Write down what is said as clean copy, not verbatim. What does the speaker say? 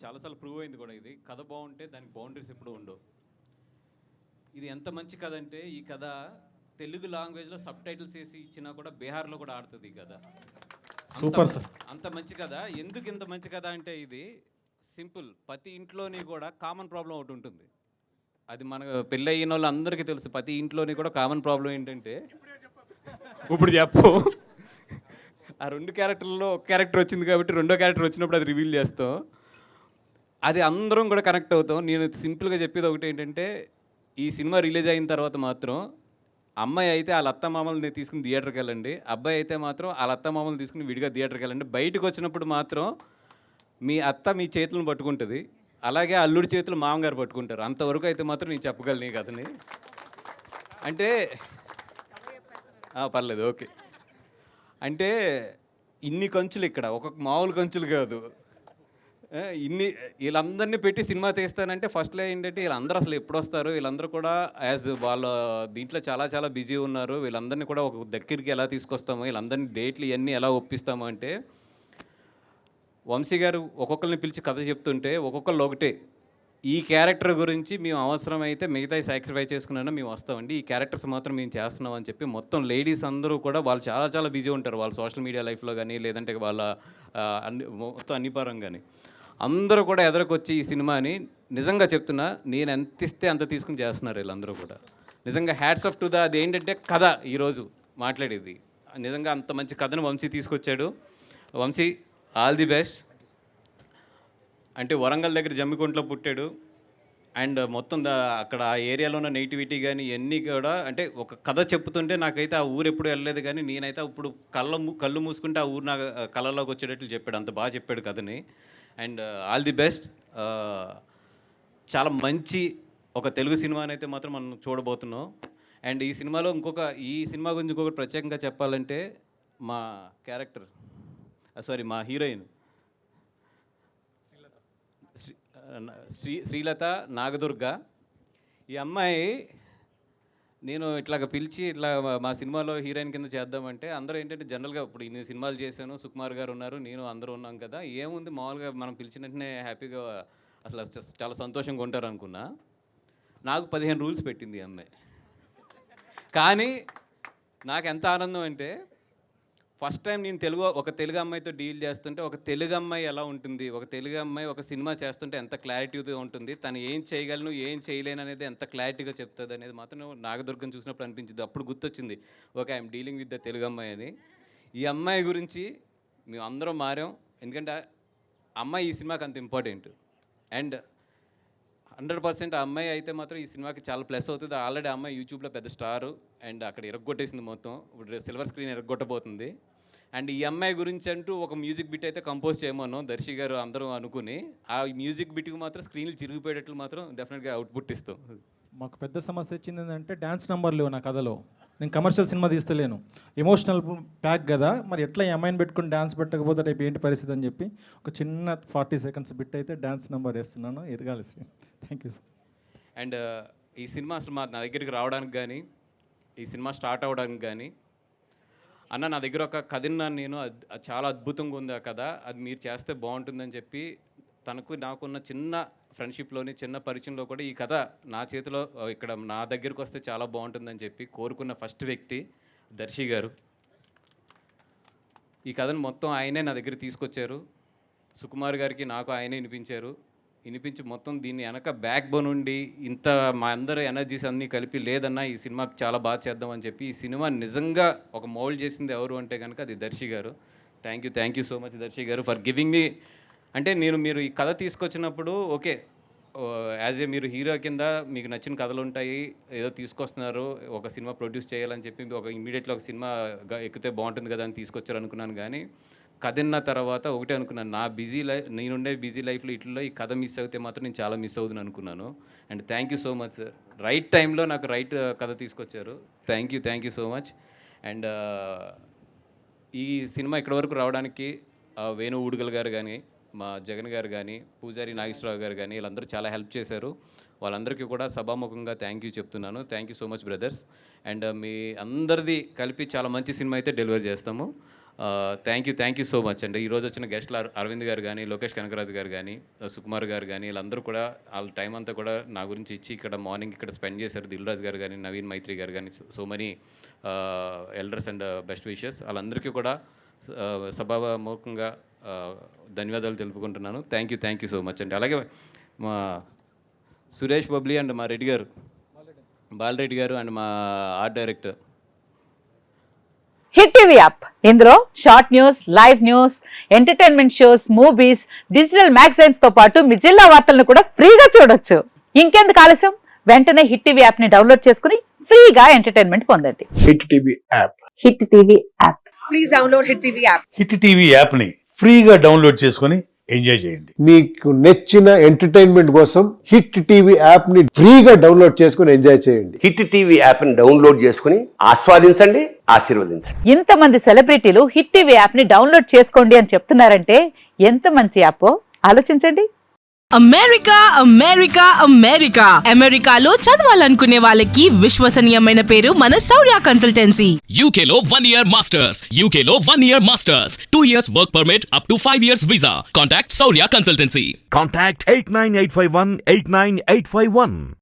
చాలాసార్లు ప్రూవ్ అయింది కూడా. ఇది కథ బాగుంటే దానికి బౌండరీస్ ఎప్పుడు ఉండవు. ఇది ఎంత మంచి కథ అంటే ఈ కథ తెలుగు లాంగ్వేజ్లో సబ్ టైటిల్స్ వేసి ఇచ్చినా కూడా బీహార్లో కూడా ఆడుతుంది ఈ కథ. Super sir. అంత మంచి కథ. ఎందుకు ఇంత మంచి కథ అంటే ఇది సింపుల్. ప్రతి ఇంట్లోని కూడా కామన్ ప్రాబ్లం ఒకటి ఉంటుంది. అది మన పెళ్ళి అయిన వాళ్ళు అందరికీ తెలుసు. ప్రతి ఇంట్లోని కూడా కామన్ ప్రాబ్లం ఏంటంటే, ఇప్పుడు చెప్పు, ఆ రెండు క్యారెక్టర్లలో ఒక క్యారెక్టర్ వచ్చింది కాబట్టి రెండో క్యారెక్టర్ వచ్చినప్పుడు అది రివీల్ చేస్తాం. అది అందరం కూడా కనెక్ట్ అవుతాం. నేను సింపుల్గా చెప్పేది ఒకటి ఏంటంటే, ఈ సినిమా రిలీజ్ అయిన తర్వాత మాత్రం అమ్మాయి అయితే వాళ్ళ అత్త మామల్ని తీసుకుని థియేటర్కి వెళ్ళండి, అబ్బాయి అయితే మాత్రం వాళ్ళ అత్త మామల్ని తీసుకుని విడిగా థియేటర్కి వెళ్ళండి. బయటకు వచ్చినప్పుడు మాత్రం మీ అత్త మీ చేతులను పట్టుకుంటుంది, అలాగే అల్లుడి చేతులు మామగారు పట్టుకుంటారు. అంతవరకు అయితే మాత్రం నేను చెప్పగలను ఈ కథని. అంటే పర్లేదు, ఓకే. అంటే ఇన్ని కంచులు ఇక్కడ, ఒక మామూలు కంచులు కాదు. వీళ్ళందరినీ పెట్టి సినిమా తీస్తానంటే ఫస్ట్లో ఏంటంటే వీళ్ళందరూ అసలు ఎప్పుడు వస్తారు, వీళ్ళందరూ కూడా యాజ్ వాళ్ళ దీంట్లో చాలా చాలా బిజీ ఉన్నారు. వీళ్ళందరినీ కూడా ఒక దగ్గరికి ఎలా తీసుకొస్తాము, వీళ్ళందరినీ డేట్లు ఇవన్నీ ఎలా ఒప్పిస్తాము అంటే, వంశీ గారు ఒక్కొక్కరిని పిలిచి కథ చెప్తుంటే ఒక్కొక్కళ్ళు ఒకటే, ఈ క్యారెక్టర్ గురించి మేము అవసరమైతే మిగతా సాక్రిఫై చేసుకున్నా మేము వస్తామండి, ఈ క్యారెక్టర్స్ మాత్రం మేము చేస్తున్నాం అని చెప్పి మొత్తం లేడీస్ అందరూ కూడా వాళ్ళు చాలా చాలా బిజీ ఉంటారు. వాళ్ళ సోషల్ మీడియా లైఫ్లో కానీ లేదంటే వాళ్ళ మొత్తం అన్ని పరంగాని అందరూ కూడా ఎదురుకొచ్చి ఈ సినిమాని నిజంగా చెప్తున్నా, నేను ఎంత ఇస్తే అంత తీసుకుని చేస్తున్నారు వీళ్ళందరూ కూడా. నిజంగా హ్యాట్స్ ఆఫ్ టు ద. అది ఏంటంటే కథ ఈరోజు మాట్లాడేది నిజంగా అంత మంచి కథను వంశీ తీసుకొచ్చాడు. Vamsi all the best. అంటే వరంగల్ దగ్గర జమ్మికుంటలో పుట్టాడు. అండ్ మొత్తం అక్కడ ఆ ఏరియాలో ఉన్న నెగిటివిటీ కానీ ఇవన్నీ కూడా, అంటే ఒక కథ చెప్తుంటే నాకైతే ఆ ఊరు ఎప్పుడు వెళ్ళలేదు, కానీ నేనైతే ఇప్పుడు కళ్ళు మూసుకుంటే ఆ ఊరు నా కళ్ళలోకి వచ్చేటట్లు చెప్పాడు. అంత బాగా చెప్పాడు కథని. And all the best. చాలా మంచి ఒక తెలుగు సినిమాని అయితే మాత్రం మనం చూడబోతున్నాం. అండ్ ఈ సినిమాలో ఈ సినిమా గురించి ఇంకొకటి ప్రత్యేకంగా చెప్పాలంటే, మా క్యారెక్టర్ మా హీరోయిన్ శ్రీలత నాగదుర్గ. ఈ అమ్మాయి నేను ఇట్లాగ పిలిచి ఇట్లా మా సినిమాలో హీరోయిన్ కింద చేద్దామంటే అందరూ ఏంటంటే జనరల్గా ఇప్పుడు ఇన్ని సినిమాలు చేశాను, సుకుమార్ గారు ఉన్నారు, నేను అందరూ ఉన్నాం కదా, ఏముంది మామూలుగా మనం పిలిచిన వెంటనే హ్యాపీగా అసలు చాలా సంతోషంగా ఉంటారు అనుకున్నా. నాకు 15 రూల్స్ పెట్టింది ఈ అమ్మాయి. కానీ నాకు ఎంత ఆనందం అంటే, ఫస్ట్ టైం నేను ఒక తెలుగు అమ్మాయితో డీల్ చేస్తుంటే, ఒక తెలుగు అమ్మాయి ఎలా ఉంటుంది, ఒక తెలుగు అమ్మాయి ఒక సినిమా చేస్తుంటే ఎంత క్లారిటీగా ఉంటుంది, తను ఏం చేయగలను ఏం చేయలేను అనేది ఎంత క్లారిటీగా చెప్తుంది అనేది మాత్రం నాగదుర్గం చూసినప్పుడు అనిపించింది. అప్పుడు గుర్తొచ్చింది, okay I'm dealing with the Telugu అమ్మాయి అని. ఈ అమ్మాయి గురించి మేము అందరం మారాం, ఎందుకంటే అమ్మాయి ఈ సినిమాకి అంత ఇంపార్టెంట్. అండ్ 100% ఆ అమ్మాయి అయితే మాత్రం ఈ సినిమాకి చాలా ప్లస్ అవుతుంది. ఆల్రెడీ ఆ అమ్మాయి యూట్యూబ్లో పెద్ద స్టారు, అండ్ అక్కడ ఎరగొట్టేసింది మొత్తం. ఇప్పుడు సిల్వర్ స్క్రీన్ ఎరగొట్టబోతుంది. అండ్ ఈ అమ్మాయి గురించి అంటూ ఒక మ్యూజిక్ బిట్ అయితే కంపోజ్ చేయమన్నాం దర్శి గారు అందరూ అనుకుని. ఆ మ్యూజిక్ బిట్కి మాత్రం స్క్రీన్లు చిరిగిపోయేటట్లు మాత్రం డెఫినెట్గా అవుట్పుట్ ఇస్తాం. మాకు పెద్ద సమస్య వచ్చింది ఏంటంటే, డ్యాన్స్ నెంబర్ లేవు నా కథలో. నేను కమర్షియల్ సినిమా తీస్తలేను, ఎమోషనల్ ప్యాక్ కదా, మరి ఎట్లా ఈ అమ్మాయిని పెట్టుకుని డ్యాన్స్ పెట్టకపోతే రేపు ఏంటి పరిస్థితి అని చెప్పి ఒక చిన్న 40 సెకండ్స్ బిట్ అయితే డ్యాన్స్ నెంబర్ వేస్తున్నాను. ఎదగాలి Sri. Thank you sir. And ఈ సినిమా అసలు నా దగ్గరికి రావడానికి కానీ, ఈ సినిమా స్టార్ట్ అవ్వడానికి కానీ, అన్న నా దగ్గర ఒక కథ విన్నాను నేను, చాలా అద్భుతంగా ఉంది ఆ కథ, అది మీరు చేస్తే బాగుంటుందని చెప్పి నాకున్న చిన్న ఫ్రెండ్షిప్లోని చిన్న పరిచయంలో కూడా ఈ కథ నా చేతిలో ఇక్కడ నా దగ్గరికి వస్తే చాలా బాగుంటుందని చెప్పి కోరుకున్న ఫస్ట్ వ్యక్తి దర్శి గారు. ఈ కథను మొత్తం ఆయనే నా దగ్గర తీసుకొచ్చారు. సుకుమార్ గారికి నాకు ఆయనే వినిపించి మొత్తం దీన్ని వెనక బ్యాక్ బోన్ ఉండి ఇంత మా అందరూ ఎనర్జీస్ అన్నీ కలిపి లేదన్నా ఈ సినిమా చాలా బాగా చేద్దామని చెప్పి ఈ సినిమా నిజంగా ఒక మౌల్డ్ చేసింది ఎవరు అంటే కనుక అది Darshi garu. Thank you so much Darshi garu for giving me. అంటే మీరు ఈ కథ తీసుకొచ్చినప్పుడు ఓకే, యాజ్ ఏ మీరు హీరో కింద మీకు నచ్చిన కథలు ఉంటాయి, ఏదో తీసుకొస్తున్నారు ఒక సినిమా ప్రొడ్యూస్ చేయాలని చెప్పి ఇమీడియట్గా ఒక సినిమా ఎక్కితే బాగుంటుంది కదా అని తీసుకొచ్చారు అనుకున్నాను. కానీ కథ విన్న తర్వాత ఒకటే అనుకున్నాను, నేనుండే బిజీ లైఫ్లో ఇట్లలో ఈ కథ మిస్ అయితే మాత్రం నేను చాలా మిస్ అవుతుంది అనుకున్నాను. And thank you so much sir, right టైంలో నాకు రైట్ కథ తీసుకొచ్చారు. Thank you so much. And ఈ సినిమా ఇక్కడి వరకు రావడానికి వేణు ఊడుగల్ గారు కానీ, మా జగన్ గారు కానీ, పూజారి నాగేశ్వరరావు గారు కానీ వీళ్ళందరూ చాలా హెల్ప్ చేశారు. వాళ్ళందరికీ కూడా సభాముఖంగా థ్యాంక్ యూ చెప్తున్నాను. Thank you so much brothers. And మీ అందరిది కలిపి చాలా మంచి సినిమా అయితే డెలివరీ చేస్తాము. థ్యాంక్ యూ సో మచ్ అండి. ఈరోజు వచ్చిన గెస్ట్లు అరవింద్ గారు కానీ, లోకేష్ కనకరాజు గారు కానీ, సుకుమార్ గారు కానీ, వీళ్ళందరూ కూడా వాళ్ళ టైం అంతా కూడా నా గురించి ఇచ్చి ఇక్కడ మార్నింగ్ ఇక్కడ స్పెండ్ చేశారు. దిల్ రాజు గారు కానీ, నవీన్ మైత్రి గారు కానీ, so many elders and best wishes. వాళ్ళందరికీ కూడా సభాముఖంగా ధన్యవాదాలు తెలుపుకుంటున్నాను. థ్యాంక్ యూ సో మచ్ అండి. అలాగే మా సురేష్ బబ్లీ అండ్ మా రెడ్డి గారు, బాలరెడ్డి గారు అండ్ మా art director. Hit TV app, ఇందులో short news, live news, entertainment shows, movies, digital magazines తో పాటు మీ జిల్లా వార్తలను కూడా ఫ్రీగా చూడొచ్చు. ఇంకెందుకు ఆలస్యం, వెంటనే హిట్ టీవీ యాప్ ని డౌన్లోడ్ చేసుకుని ఫ్రీగా ఎంటర్టైన్మెంట్ పొందండి. Hit TV app. Hit TV app. Please download hit TV app. Hit TV యాప్ని ఫ్రీగా డౌన్లోడ్ చేసుకొని ఎంజాయ్ చేయండి. మీకు నచ్చిన ఎంటర్టైన్మెంట్ కోసం హిట్ టీవీ యాప్ ని ఫ్రీగా డౌన్లోడ్ చేసుకుని ఎంజాయ్ చేయండి. హిట్ టీవీ యాప్ని డౌన్లోడ్ చేసుకుని ఆస్వాదించండి, ఆశీర్వదించండి. ఇంతమంది సెలబ్రిటీలు హిట్ టీవీ యాప్ ని డౌన్లోడ్ చేసుకోండి అని చెప్తున్నారంటే ఎంత మంచి యాప్ ఆలోచించండి. అమెరికా అమెరికాలో చదవాలనుకునే వాళ్ళకి విశ్వసనీయమైన పేరు మన శౌర్య కన్సల్టెన్సీ. UK లో 1 year masters, 2 years work permit up to 5 years visa. Contact Saurya Consultancy. Contact 89851 89851.